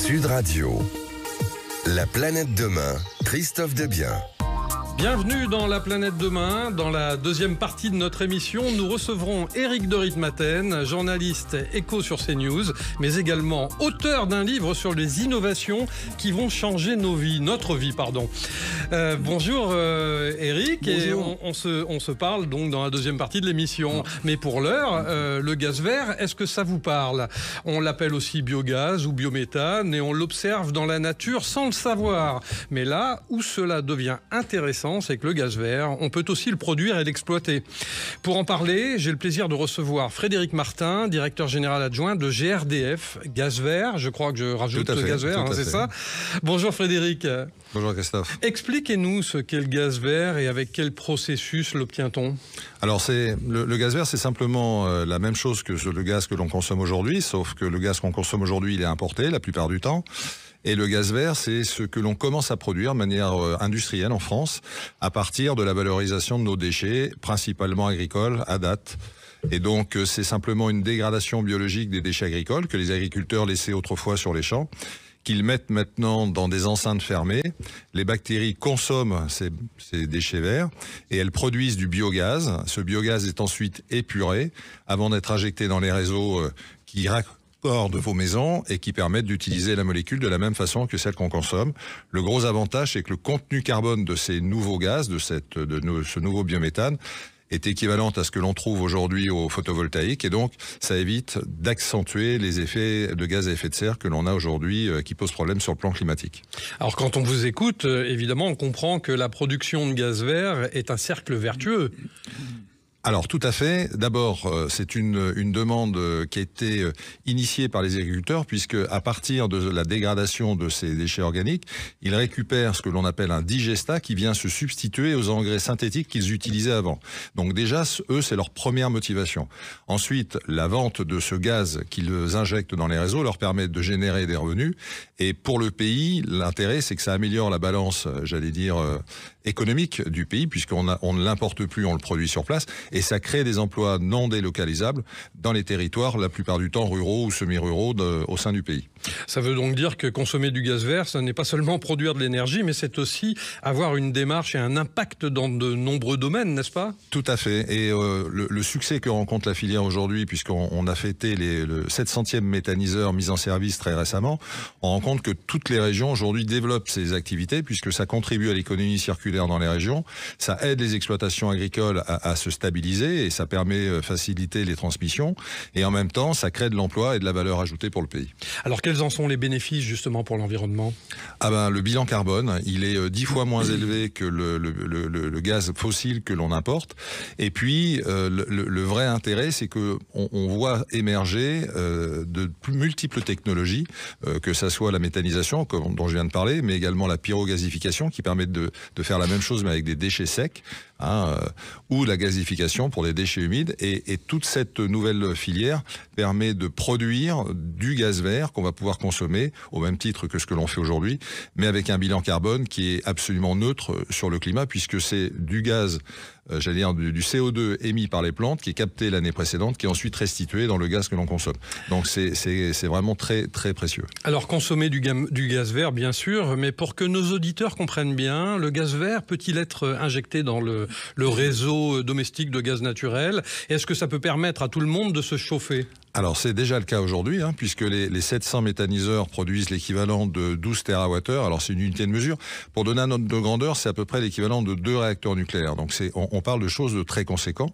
Sud Radio. La planète demain, Christophe Debiens. Bienvenue dans La planète demain. Dans la deuxième partie de notre émission, nous recevrons Éric de Ritmaten, journaliste éco sur CNews, mais également auteur d'un livre sur les innovations qui vont changer notre vie. Bonjour Éric. Bonjour. Et on se parle donc dans la deuxième partie de l'émission. Mais pour l'heure, le gaz vert, est-ce que ça vous parle? On l'appelle aussi biogaz ou biométhane et on l'observe dans la nature sans le savoir. Mais là où cela devient intéressant, c'est que le gaz vert, on peut aussi le produire et l'exploiter. Pour en parler, j'ai le plaisir de recevoir Frédéric Martin, directeur général adjoint de GRDF Gaz Vert. Je crois que je rajoute le gaz vert, c'est ça? Bonjour Frédéric. Bonjour Christophe. Expliquez-nous ce qu'est le gaz vert et avec quel processus l'obtient-on? Alors le gaz vert, c'est simplement la même chose que le gaz que l'on consomme aujourd'hui, sauf que le gaz qu'on consomme aujourd'hui, il est importé la plupart du temps. Et le gaz vert, c'est ce que l'on commence à produire de manière industrielle en France à partir de la valorisation de nos déchets, principalement agricoles, à date. Et donc, c'est simplement une dégradation biologique des déchets agricoles que les agriculteurs laissaient autrefois sur les champs, qu'ils mettent maintenant dans des enceintes fermées. Les bactéries consomment ces déchets verts et elles produisent du biogaz. Ce biogaz est ensuite épuré avant d'être injecté dans les réseaux qui hors de vos maisons et qui permettent d'utiliser la molécule de la même façon que celle qu'on consomme. Le gros avantage, c'est que le contenu carbone de ces nouveaux gaz, de ce nouveau biométhane, est équivalente à ce que l'on trouve aujourd'hui au photovoltaïque et donc ça évite d'accentuer les effets de gaz à effet de serre que l'on a aujourd'hui qui posent problème sur le plan climatique. Alors quand on vous écoute, évidemment on comprend que la production de gaz vert est un cercle vertueux. Alors tout à fait. D'abord, c'est une demande qui a été initiée par les agriculteurs puisque à partir de la dégradation de ces déchets organiques, ils récupèrent ce que l'on appelle un digestat qui vient se substituer aux engrais synthétiques qu'ils utilisaient avant. Donc déjà, eux, c'est leur première motivation. Ensuite, la vente de ce gaz qu'ils injectent dans les réseaux leur permet de générer des revenus. Et pour le pays, l'intérêt, c'est que ça améliore la balance, économique du pays puisqu'on ne l'importe plus, on le produit sur place. Et ça crée des emplois non délocalisables dans les territoires, la plupart du temps ruraux ou semi-ruraux au sein du pays. Ça veut donc dire que consommer du gaz vert, ce n'est pas seulement produire de l'énergie, mais c'est aussi avoir une démarche et un impact dans de nombreux domaines, n'est-ce pas? Tout à fait. Et le succès que rencontre la filière aujourd'hui, puisqu'on a fêté le 700e méthaniseur mis en service très récemment, on rend compte que toutes les régions aujourd'hui développent ces activités, puisque ça contribue à l'économie circulaire dans les régions, ça aide les exploitations agricoles à se stabiliser et ça permet de faciliter les transmissions et en même temps ça crée de l'emploi et de la valeur ajoutée pour le pays. Alors quels en sont les bénéfices justement pour l'environnement? Le bilan carbone, il est 10 fois moins élevé que le gaz fossile que l'on importe. Et puis le vrai intérêt, c'est que on voit émerger de multiples technologies, que ça soit la méthanisation dont je viens de parler, mais également la pyrogasification qui permet de faire la même chose mais avec des déchets secs, ou la gasification pour des déchets humides. Et toute cette nouvelle filière permet de produire du gaz vert qu'on va pouvoir consommer au même titre que ce que l'on fait aujourd'hui, mais avec un bilan carbone qui est absolument neutre sur le climat puisque c'est du gaz, du CO2 émis par les plantes qui est capté l'année précédente, qui est ensuite restitué dans le gaz que l'on consomme. Donc c'est vraiment très très précieux. Alors consommer du gaz vert bien sûr, mais pour que nos auditeurs comprennent bien, le gaz vert peut-il être injecté dans le réseau domestique de gaz naturel? Est-ce que ça peut permettre à tout le monde de se chauffer? Alors c'est déjà le cas aujourd'hui, puisque les 700 méthaniseurs produisent l'équivalent de 12 TWh. Alors c'est une unité de mesure. Pour donner un ordre de grandeur, c'est à peu près l'équivalent de 2 réacteurs nucléaires. Donc on parle de choses de très conséquents.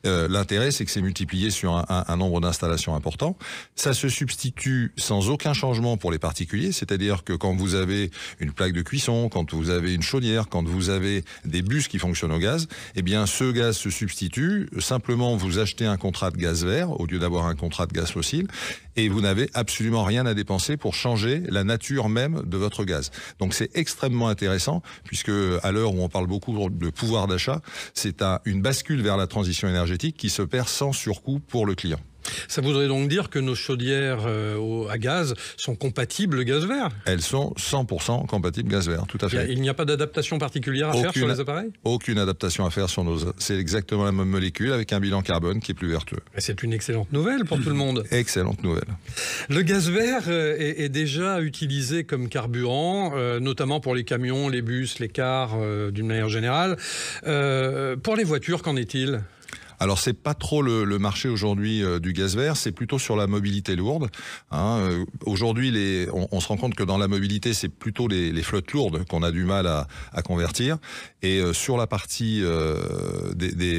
L'intérêt, c'est que c'est multiplié sur un nombre d'installations important. Ça se substitue sans aucun changement pour les particuliers, c'est-à-dire que quand vous avez une plaque de cuisson, quand vous avez une chaudière, quand vous avez des bus qui fonctionnent au gaz, eh bien ce gaz se substitue. Simplement, vous achetez un contrat de gaz vert au lieu d'avoir un contrat de gaz fossile et vous n'avez absolument rien à dépenser pour changer la nature même de votre gaz. Donc c'est extrêmement intéressant puisque à l'heure où on parle beaucoup de pouvoir d'achat, c'est une bascule vers la transition énergétique qui se perd sans surcoût pour le client. Ça voudrait donc dire que nos chaudières à gaz sont compatibles gaz vert? Elles sont 100% compatibles gaz vert, tout à fait. Il n'y a pas d'adaptation particulière à faire sur les appareils? Aucune adaptation à faire sur nos... C'est exactement la même molécule avec un bilan carbone qui est plus vertueux. C'est une excellente nouvelle pour tout le monde. Excellente nouvelle. Le gaz vert est déjà utilisé comme carburant, notamment pour les camions, les bus, les cars, d'une manière générale. Pour les voitures, qu'en est-il ? Alors c'est pas trop le marché aujourd'hui du gaz vert, c'est plutôt sur la mobilité lourde. Aujourd'hui, on se rend compte que dans la mobilité, c'est plutôt les flottes lourdes qu'on a du mal à convertir. Et sur la partie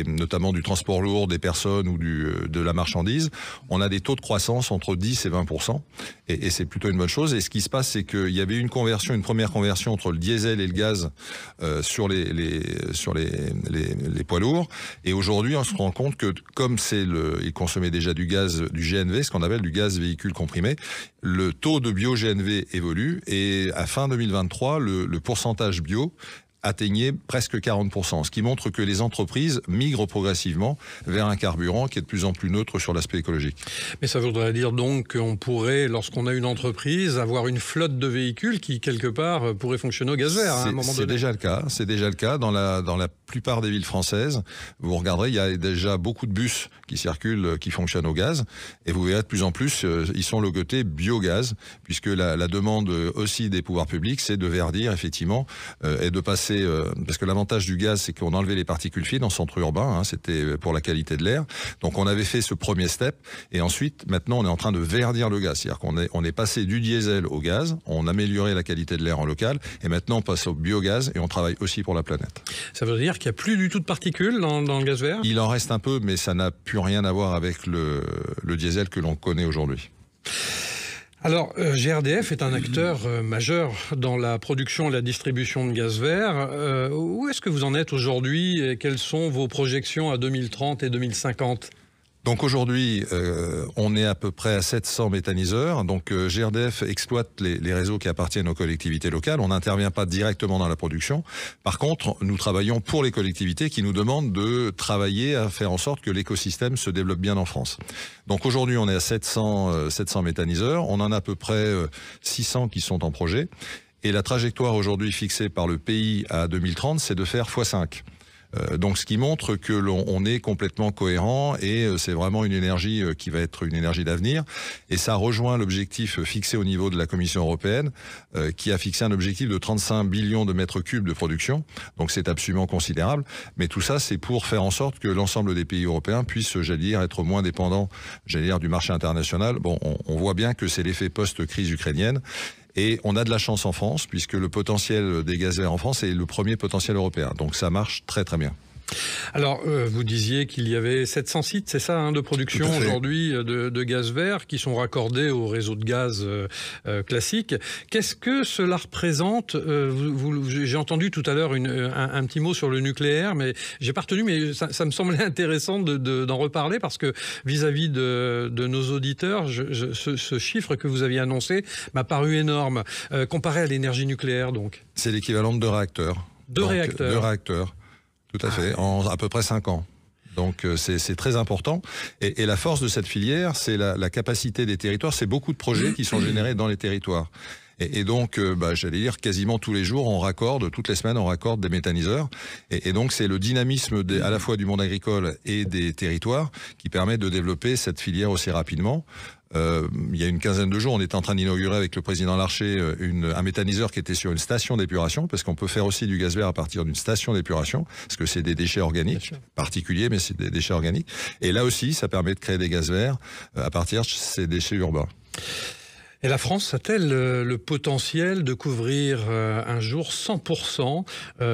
notamment du transport lourd des personnes ou de la marchandise, on a des taux de croissance entre 10 et 20%. Et c'est plutôt une bonne chose. Et ce qui se passe, c'est qu'il y avait une première conversion entre le diesel et le gaz sur les poids lourds. Et aujourd'hui, on se rend compte que comme il consommait déjà du gaz, du GNV, ce qu'on appelle du gaz véhicule comprimé, le taux de bio-GNV évolue et à fin 2023, le pourcentage bio atteignait presque 40%, ce qui montre que les entreprises migrent progressivement vers un carburant qui est de plus en plus neutre sur l'aspect écologique. Mais ça voudrait dire donc qu'on pourrait, lorsqu'on a une entreprise, avoir une flotte de véhicules qui, quelque part, pourrait fonctionner au gaz vert à un moment donné. C'est déjà le cas dans la plupart des villes françaises. Vous regarderez, il y a déjà beaucoup de bus qui circulent, qui fonctionnent au gaz, et vous verrez de plus en plus, ils sont logotés biogaz, puisque la demande aussi des pouvoirs publics, c'est de verdir, effectivement, et de passer parce que l'avantage du gaz, c'est qu'on enlevait les particules fines en centre urbain, c'était pour la qualité de l'air. Donc on avait fait ce premier step, et ensuite, maintenant, on est en train de verdir le gaz. C'est-à-dire qu'on est passé du diesel au gaz, on améliorait la qualité de l'air en local, et maintenant on passe au biogaz, et on travaille aussi pour la planète. Ça veut dire qu'il n'y a plus du tout de particules dans le gaz vert? Il en reste un peu, mais ça n'a plus rien à voir avec le diesel que l'on connaît aujourd'hui. Alors, GRDF est un acteur majeur dans la production et la distribution de gaz vert. Où est-ce que vous en êtes aujourd'hui et quelles sont vos projections à 2030 et 2050 ? Donc aujourd'hui, on est à peu près à 700 méthaniseurs. Donc GRDF exploite les réseaux qui appartiennent aux collectivités locales. On n'intervient pas directement dans la production. Par contre, nous travaillons pour les collectivités qui nous demandent de travailler à faire en sorte que l'écosystème se développe bien en France. Donc aujourd'hui, on est à 700 méthaniseurs. On en a à peu près 600 qui sont en projet. Et la trajectoire aujourd'hui fixée par le pays à 2030, c'est de faire x5. Donc ce qui montre que l'on est complètement cohérent et c'est vraiment une énergie qui va être une énergie d'avenir. Et ça rejoint l'objectif fixé au niveau de la Commission européenne qui a fixé un objectif de 35 billions de mètres cubes de production. Donc c'est absolument considérable. Mais tout ça, c'est pour faire en sorte que l'ensemble des pays européens puissent, être moins dépendants, du marché international. Bon, on voit bien que c'est l'effet post-crise ukrainienne. Et on a de la chance en France, puisque le potentiel des gaz verts en France est le premier potentiel européen. Donc ça marche très très bien. Alors, vous disiez qu'il y avait 700 sites, c'est ça, de production aujourd'hui de gaz vert qui sont raccordés au réseau de gaz classique. Qu'est-ce que cela représente? J'ai entendu tout à l'heure un petit mot sur le nucléaire, mais j'ai pas retenu, mais ça me semblait intéressant d'en reparler parce que vis-à-vis de nos auditeurs, ce chiffre que vous aviez annoncé m'a paru énorme, comparé à l'énergie nucléaire donc. C'est l'équivalent de 2 réacteurs. Deux réacteurs. Tout à fait, en à peu près 5 ans. Donc c'est très important. Et la force de cette filière, c'est la capacité des territoires. C'est beaucoup de projets qui sont générés dans les territoires. Et donc, j'allais dire, quasiment tous les jours, toutes les semaines, on raccorde des méthaniseurs. Et donc, c'est le dynamisme à la fois du monde agricole et des territoires qui permet de développer cette filière aussi rapidement. Il y a une quinzaine de jours, on était en train d'inaugurer avec le président Larcher un méthaniseur qui était sur une station d'épuration, parce qu'on peut faire aussi du gaz vert à partir d'une station d'épuration, parce que c'est des déchets organiques, particuliers, mais c'est des déchets organiques. Et là aussi, ça permet de créer des gaz verts à partir de ces déchets urbains. Et la France a-t-elle le potentiel de couvrir un jour 100%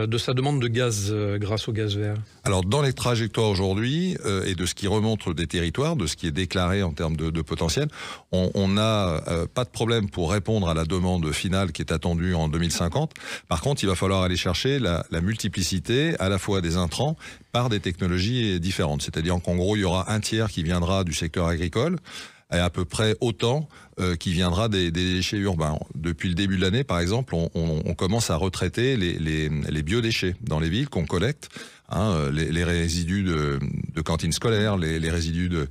de sa demande de gaz grâce au gaz vert? Alors dans les trajectoires aujourd'hui et de ce qui remonte des territoires, de ce qui est déclaré en termes de potentiel, on n'a pas de problème pour répondre à la demande finale qui est attendue en 2050. Par contre, il va falloir aller chercher la multiplicité à la fois des intrants par des technologies différentes. C'est-à-dire qu'en gros, il y aura un tiers qui viendra du secteur agricole, et à peu près autant qui viendra des déchets urbains. Depuis le début de l'année, par exemple, on commence à retraiter les biodéchets dans les villes qu'on collecte. les résidus de cantine scolaire, les résidus de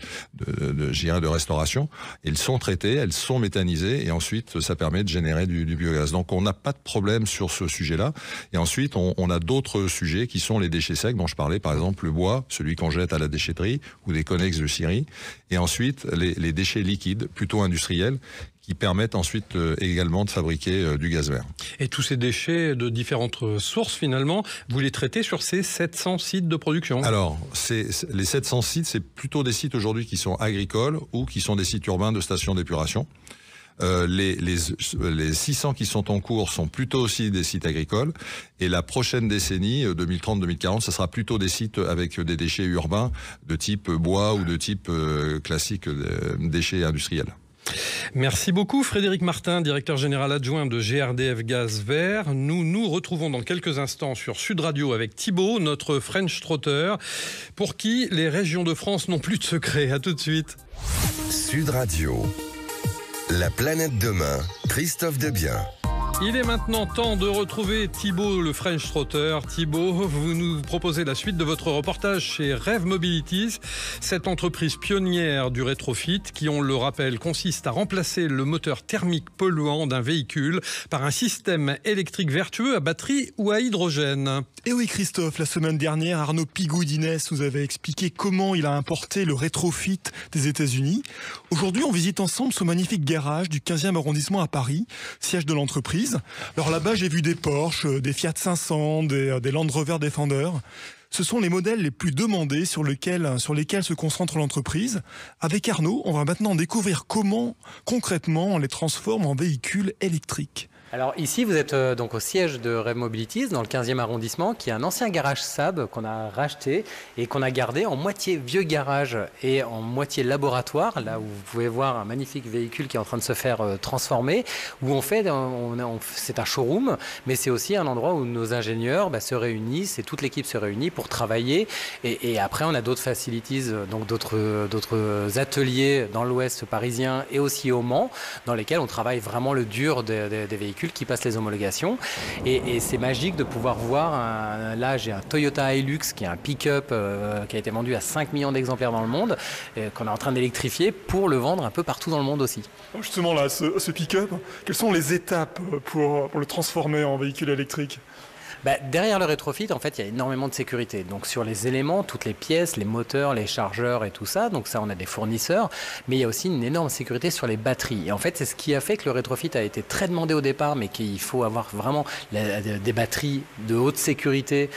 restauration. Ils sont traités, elles sont méthanisées et ensuite ça permet de générer du biogaz. Donc on n'a pas de problème sur ce sujet-là. Et ensuite on a d'autres sujets qui sont les déchets secs dont je parlais, par exemple le bois, celui qu'on jette à la déchetterie ou des connexes de scierie. Et ensuite les déchets liquides, plutôt industriels, qui permettent ensuite également de fabriquer du gaz vert. Et tous ces déchets de différentes sources, finalement, vous les traitez sur ces 700 sites de production? Alors, les 700 sites, c'est plutôt des sites aujourd'hui qui sont agricoles ou qui sont des sites urbains de stations d'épuration. Les 600 qui sont en cours sont plutôt aussi des sites agricoles. Et la prochaine décennie, 2030-2040, ce sera plutôt des sites avec des déchets urbains de type bois ou de type classique déchets industriels. Merci beaucoup Frédéric Martin, directeur général adjoint de GRDF Gaz Vert. Nous nous retrouvons dans quelques instants sur Sud Radio avec Thibaut, notre French Trotter, pour qui les régions de France n'ont plus de secret. À tout de suite. Sud Radio. La planète demain, Christophe Debiens. Il est maintenant temps de retrouver Thibaut, le French Trotter. Thibaut, vous nous proposez la suite de votre reportage chez Rev Mobilities, cette entreprise pionnière du rétrofit qui, on le rappelle, consiste à remplacer le moteur thermique polluant d'un véhicule par un système électrique vertueux à batterie ou à hydrogène. Et oui Christophe, la semaine dernière, Arnaud Pigoudinès nous avait expliqué comment il a importé le rétrofit des États-Unis. Aujourd'hui, on visite ensemble ce magnifique garage du 15e arrondissement à Paris, siège de l'entreprise. Alors là-bas, j'ai vu des Porsche, des Fiat 500, des Land Rover Defender. Ce sont les modèles les plus demandés sur lesquels se concentre l'entreprise. Avec Arnaud, on va maintenant découvrir comment, concrètement, on les transforme en véhicules électriques. Alors ici, vous êtes donc au siège de Rev Mobilities, dans le 15e arrondissement, qui est un ancien garage Saab qu'on a racheté et qu'on a gardé en moitié vieux garage et en moitié laboratoire, là où vous pouvez voir un magnifique véhicule qui est en train de se faire transformer, où c'est un showroom, mais c'est aussi un endroit où nos ingénieurs se réunissent et toute l'équipe se réunit pour travailler. Et après, on a d'autres facilities, donc d'autres ateliers dans l'ouest parisien et aussi au Mans, dans lesquels on travaille vraiment le dur des véhicules qui passent les homologations et c'est magique de pouvoir voir là j'ai un Toyota Hilux qui est un pick-up qui a été vendu à 5 millions d'exemplaires dans le monde qu'on est en train d'électrifier pour le vendre un peu partout dans le monde aussi. Justement là, ce pick-up, quelles sont les étapes pour le transformer en véhicule électrique ? Derrière le rétrofit, en fait, il y a énormément de sécurité. Donc sur les éléments, toutes les pièces, les moteurs, les chargeurs et tout ça, donc ça on a des fournisseurs, mais il y a aussi une énorme sécurité sur les batteries. Et en fait, c'est ce qui a fait que le rétrofit a été très demandé au départ, mais qu'il faut avoir vraiment des batteries de haute sécurité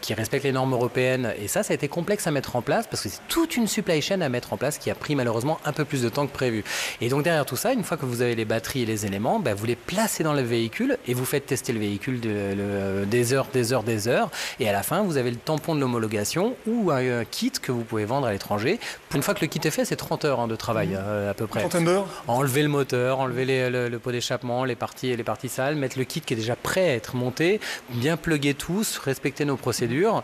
qui respectent les normes européennes. Et ça a été complexe à mettre en place parce que c'est toute une supply chain à mettre en place qui a pris malheureusement un peu plus de temps que prévu. Et donc derrière tout ça, une fois que vous avez les batteries et les éléments, vous les placez dans le véhicule et vous faites tester le véhicule des heures, et à la fin vous avez le tampon de l'homologation ou un kit que vous pouvez vendre à l'étranger. Une fois que le kit est fait, c'est 30 heures de travail à peu près. 30 d'heures. Enlever le moteur, enlever le pot d'échappement, les parties sales, mettre le kit qui est déjà prêt à être monté, bien plugger tous, respecter nos procédures.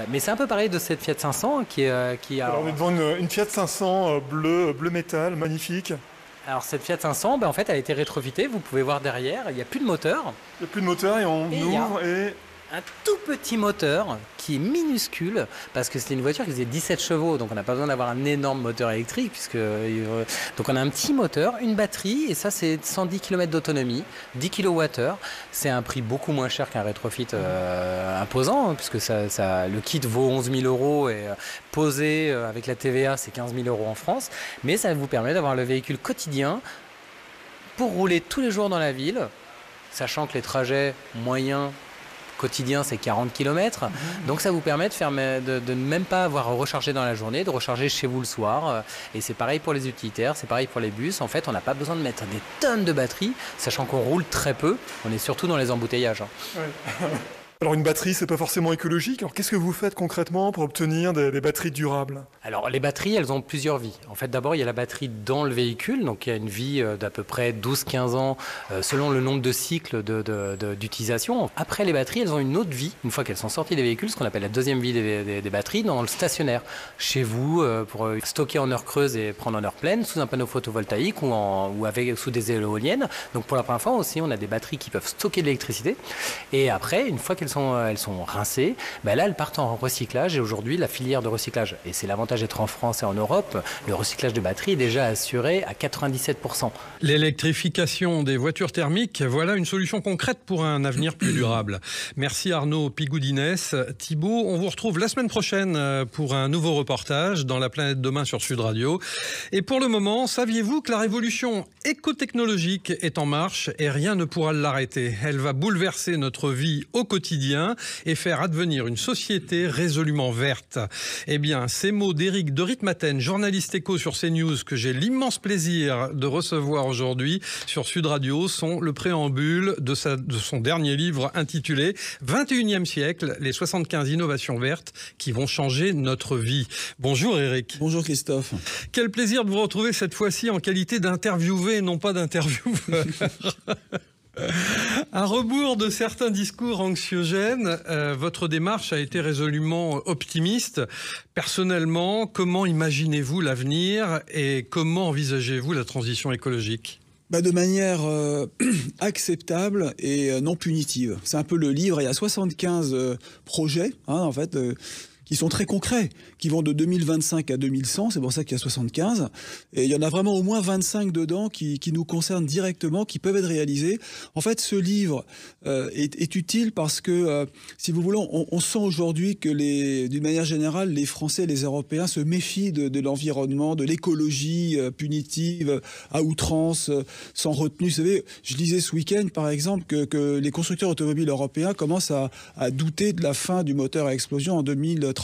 Mais c'est un peu pareil de cette Fiat 500 qui a... Alors on est devant une Fiat 500 bleu métal, magnifique. Alors cette Fiat 500, en fait, elle a été rétrofitée. Vous pouvez voir derrière, il n'y a plus de moteur. Il n'y a plus de moteur et on ouvre et... Un tout petit moteur qui est minuscule parce que c'était une voiture qui faisait 17 chevaux, donc on n'a pas besoin d'avoir un énorme moteur électrique donc on a un petit moteur, une batterie et ça c'est 110 km d'autonomie, 10 kWh. C'est un prix beaucoup moins cher qu'un rétrofit imposant puisque le kit vaut 11 000 € et posé avec la TVA c'est 15 000 € en France, mais ça vous permet d'avoir le véhicule quotidien pour rouler tous les jours dans la ville, sachant que les trajets moyens quotidien c'est 40 km, donc ça vous permet de ne même pas avoir à recharger dans la journée, de recharger chez vous le soir, et c'est pareil pour les utilitaires, c'est pareil pour les bus. En fait on n'a pas besoin de mettre des tonnes de batteries, sachant qu'on roule très peu, on est surtout dans les embouteillages. Ouais. Alors une batterie, c'est pas forcément écologique. Alors qu'est-ce que vous faites concrètement pour obtenir des batteries durables ? Alors les batteries, elles ont plusieurs vies. En fait, d'abord, il y a la batterie dans le véhicule, donc il y a une vie d'à peu près 12-15 ans selon le nombre de cycles d'utilisation. Après, les batteries, elles ont une autre vie, une fois qu'elles sont sorties des véhicules, ce qu'on appelle la deuxième vie des batteries, dans le stationnaire. Chez vous, pour stocker en heure creuse et prendre en heure pleine, sous un panneau photovoltaïque ou sous des éoliennes. Donc pour la première fois aussi, on a des batteries qui peuvent stocker de l'électricité. Et après, une fois qu'elles sont sont rincées, là, elles partent en recyclage. Et aujourd'hui, la filière de recyclage, et c'est l'avantage d'être en France et en Europe, le recyclage de batteries est déjà assuré à 97%. L'électrification des voitures thermiques, voilà une solution concrète pour un avenir plus durable. Merci Arnaud Pigoudinès. Thibault, on vous retrouve la semaine prochaine pour un nouveau reportage dans La Planète Demain sur Sud Radio. Et pour le moment, saviez-vous que la révolution écotechnologique est en marche et rien ne pourra l'arrêter. Elle va bouleverser notre vie au quotidien et faire advenir une société résolument verte. Eh bien, ces mots d'Éric de Ritmaten, journaliste éco sur CNews, que j'ai l'immense plaisir de recevoir aujourd'hui sur Sud Radio, sont le préambule de son dernier livre intitulé 21e siècle, les 75 innovations vertes qui vont changer notre vie. Bonjour Éric. Bonjour Christophe. Quel plaisir de vous retrouver cette fois-ci en qualité d'interviewé, non pas d'intervieweur. À rebours de certains discours anxiogènes, votre démarche a été résolument optimiste. Personnellement, comment imaginez-vous l'avenir et comment envisagez-vous la transition écologique ? De manière acceptable et non punitive. C'est un peu le livre. Il y a 75 projets, en fait, qui sont très concrets, qui vont de 2025 à 2100, c'est pour ça qu'il y a 75. Et il y en a vraiment au moins 25 dedans qui nous concernent directement, qui peuvent être réalisés. En fait, ce livre est utile parce que, si vous voulez, on sent aujourd'hui que, d'une manière générale, les Français et les Européens se méfient de l'environnement, de l'écologie punitive, à outrance, sans retenue. Vous savez, je lisais ce week-end, par exemple, que les constructeurs automobiles européens commencent à douter de la fin du moteur à explosion en 2035.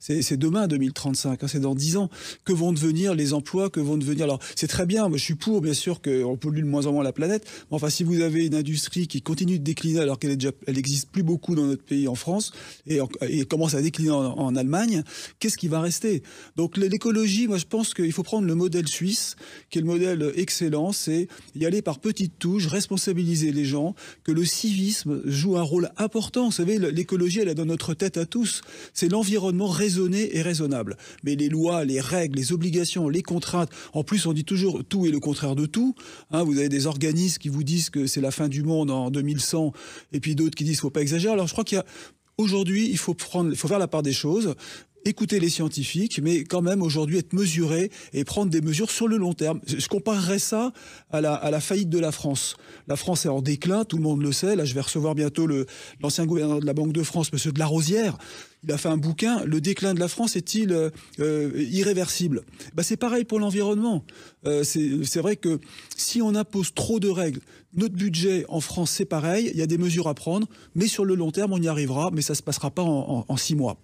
C'est demain 2035, c'est dans 10 ans. Que vont devenir les emplois, que vont devenir... Alors, c'est très bien, moi, je suis pour, bien sûr, qu'on pollue de moins en moins la planète. Mais enfin, si vous avez une industrie qui continue de décliner alors qu'elle n'existe plus beaucoup dans notre pays, en France, et commence à décliner en Allemagne, qu'est-ce qui va rester? Donc, l'écologie, moi, je pense qu'il faut prendre le modèle suisse, qui est le modèle excellent, c'est y aller par petites touches, responsabiliser les gens, que le civisme joue un rôle important. Vous savez, l'écologie, elle est dans notre tête à tous. C'est l'environnement raisonné et raisonnable. Mais les lois, les règles, les obligations, les contraintes, en plus on dit toujours tout est le contraire de tout. Vous avez des organismes qui vous disent que c'est la fin du monde en 2100 et puis d'autres qui disent qu'il ne faut pas exagérer. Alors je crois qu'aujourd'hui, il faut faire la part des choses. Écouter les scientifiques, mais quand même aujourd'hui être mesuré et prendre des mesures sur le long terme. Je comparerais ça à la faillite de la France. La France est en déclin, tout le monde le sait. Là, je vais recevoir bientôt l'ancien gouverneur de la Banque de France, monsieur de la Rosière. Il a fait un bouquin, Le déclin de la France est-il irréversible? C'est pareil pour l'environnement. C'est vrai que si on impose trop de règles, notre budget en France, c'est pareil, il y a des mesures à prendre, mais sur le long terme, on y arrivera, mais ça ne se passera pas en 6 mois.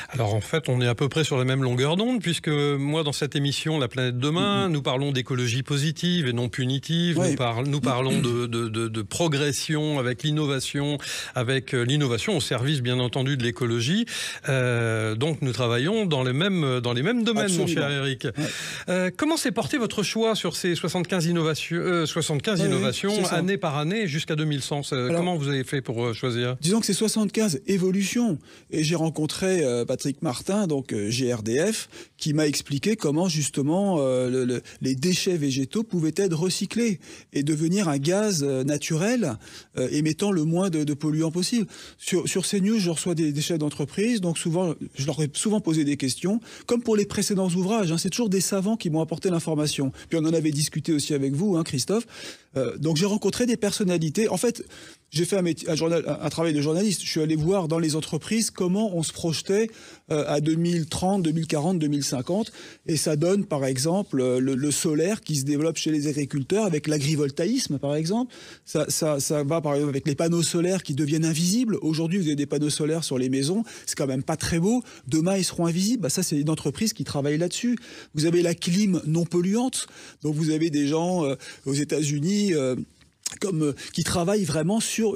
Alors en fait, on est à peu près sur la même longueur d'onde, puisque moi, dans cette émission, La Planète Demain, nous parlons d'écologie positive et non punitive. Oui. Nous parlons de progression avec l'innovation au service, bien entendu, de l'écologie. Donc nous travaillons dans les mêmes domaines, absolument, mon cher Éric. Ouais. Comment s'est porté votre choix sur ces 75 innovations année par année jusqu'à 2100? Comment vous avez fait pour choisir? Disons que c'est 75 évolutions. Et j'ai rencontré Patrick Martin, donc GRDF, qui m'a expliqué comment justement les déchets végétaux pouvaient être recyclés et devenir un gaz naturel émettant le moins de polluants possible. Sur CNews, je reçois des chefs d'entreprise, donc souvent, je leur ai souvent posé des questions, comme pour les précédents ouvrages. C'est toujours des savants qui m'ont apporté l'information. Puis on en avait discuté aussi avec vous, Christophe. Donc j'ai rencontré des personnalités. En fait, j'ai fait un travail de journaliste. Je suis allé voir dans les entreprises comment on se projetait à 2030, 2040, 2050. Et ça donne, par exemple, le solaire qui se développe chez les agriculteurs avec l'agrivoltaïsme, par exemple. Ça va, par exemple, avec les panneaux solaires qui deviennent invisibles. Aujourd'hui, vous avez des panneaux solaires sur les maisons. C'est quand même pas très beau. Demain, ils seront invisibles. Ça, c'est une entreprise qui travaille là-dessus. Vous avez la clim non polluante. Donc, vous avez des gens aux États-Unis... qui travaille vraiment sur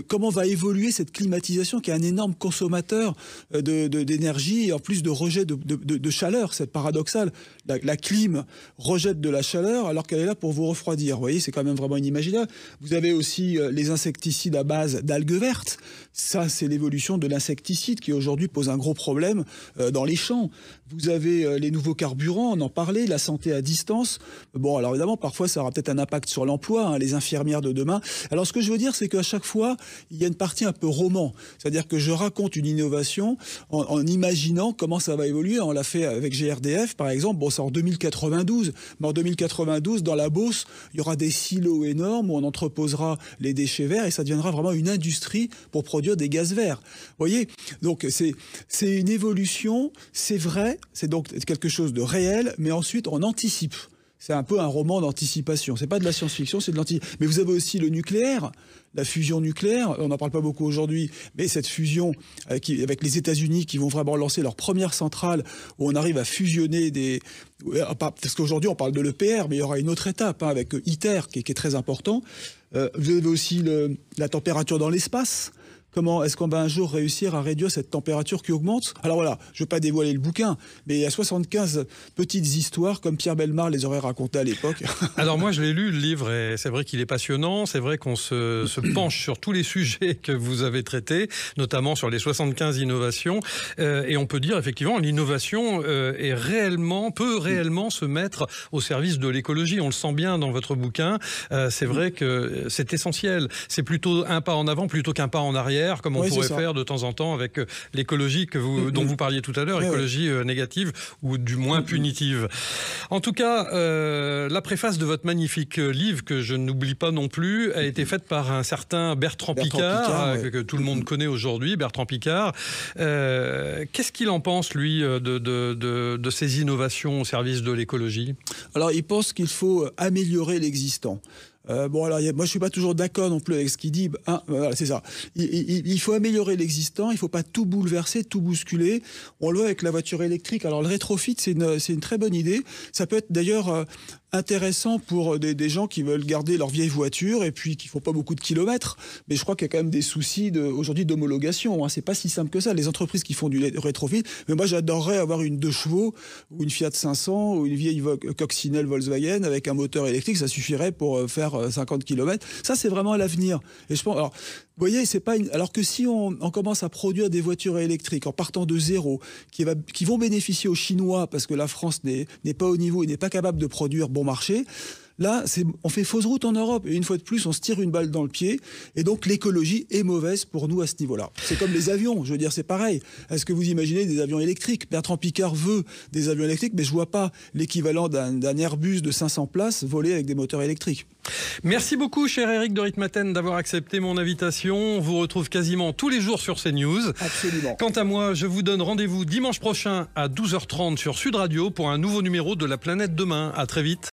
comment va évoluer cette climatisation qui est un énorme consommateur d'énergie et en plus de rejet de chaleur. C'est paradoxal. La clim rejette de la chaleur alors qu'elle est là pour vous refroidir. Vous voyez, c'est quand même vraiment inimaginable. Vous avez aussi les insecticides à base d'algues vertes. Ça, c'est l'évolution de l'insecticide qui aujourd'hui pose un gros problème dans les champs. Vous avez les nouveaux carburants, on en parlait, la santé à distance. Bon, alors évidemment, parfois, ça aura peut-être un impact sur l'emploi. Les infirmiers infirmières de demain. Alors ce que je veux dire, c'est qu'à chaque fois, il y a une partie un peu roman. C'est-à-dire que je raconte une innovation en imaginant comment ça va évoluer. On l'a fait avec GRDF, par exemple. Bon, c'est en 2092. Mais en 2092, dans la Beauce, il y aura des silos énormes où on entreposera les déchets verts et ça deviendra vraiment une industrie pour produire des gaz verts. Vous voyez ? Donc, c'est une évolution, c'est vrai, c'est donc quelque chose de réel, mais ensuite, on anticipe. C'est un peu un roman d'anticipation. C'est pas de la science-fiction, c'est de l'anticipation. Mais vous avez aussi le nucléaire, la fusion nucléaire. On n'en parle pas beaucoup aujourd'hui, mais cette fusion avec les États-Unis qui vont vraiment lancer leur première centrale où on arrive à fusionner des... Parce qu'aujourd'hui, on parle de l'EPR, mais il y aura une autre étape avec ITER qui est très important. Vous avez aussi la température dans l'espace. Comment est-ce qu'on va un jour réussir à réduire cette température qui augmente ? Alors voilà, je ne veux pas dévoiler le bouquin, mais il y a 75 petites histoires comme Pierre Bellemare les aurait racontées à l'époque. Alors moi, je l'ai lu, le livre, et c'est vrai qu'il est passionnant. C'est vrai qu'on se penche sur tous les sujets que vous avez traités, notamment sur les 75 innovations. Et on peut dire, effectivement, l'innovation peut réellement se mettre au service de l'écologie. On le sent bien dans votre bouquin. C'est vrai que c'est essentiel. C'est plutôt un pas en avant plutôt qu'un pas en arrière, comme on pourrait faire de temps en temps avec l'écologie dont vous parliez tout à l'heure, écologie négative ou du moins punitive. En tout cas, la préface de votre magnifique livre, que je n'oublie pas non plus, a été faite par un certain Bertrand Piccard, que tout le monde connaît aujourd'hui, Bertrand Piccard. Qu'est-ce qu'il en pense, lui, de ces innovations au service de l'écologie ? Alors, il pense qu'il faut améliorer l'existant. Bon, alors, moi, je suis pas toujours d'accord non plus avec ce qu'il dit. Voilà, c'est ça. Il faut améliorer l'existant. Il faut pas tout bouleverser, tout bousculer. On le voit avec la voiture électrique. Alors, le rétrofit, c'est une très bonne idée. Ça peut être d'ailleurs intéressant pour des gens qui veulent garder leur vieille voiture et puis qui font pas beaucoup de kilomètres. Mais je crois qu'il y a quand même des soucis aujourd'hui d'homologation. C'est pas si simple que ça. Les entreprises qui font du rétrofit. Mais moi, j'adorerais avoir une 2 chevaux ou une Fiat 500 ou une vieille coccinelle Volkswagen avec un moteur électrique. Ça suffirait pour faire 50 km. Ça, c'est vraiment l'avenir. Et je pense, alors, vous voyez, c'est pas alors que si on commence à produire des voitures électriques en partant de zéro, qui vont bénéficier aux Chinois parce que la France n'est pas au niveau et n'est pas capable de produire bon marché. Là, on fait fausse route en Europe. Et une fois de plus, on se tire une balle dans le pied. Et donc, l'écologie est mauvaise pour nous à ce niveau-là. C'est comme les avions. Je veux dire, c'est pareil. Est-ce que vous imaginez des avions électriques ? Bertrand Piccard veut des avions électriques, mais je vois pas l'équivalent d'un Airbus de 500 places voler avec des moteurs électriques. Merci beaucoup, cher Éric de Ritmaten, d'avoir accepté mon invitation. On vous retrouve quasiment tous les jours sur CNews. Absolument. Quant à moi, je vous donne rendez-vous dimanche prochain à 12h30 sur Sud Radio pour un nouveau numéro de La Planète Demain. À très vite.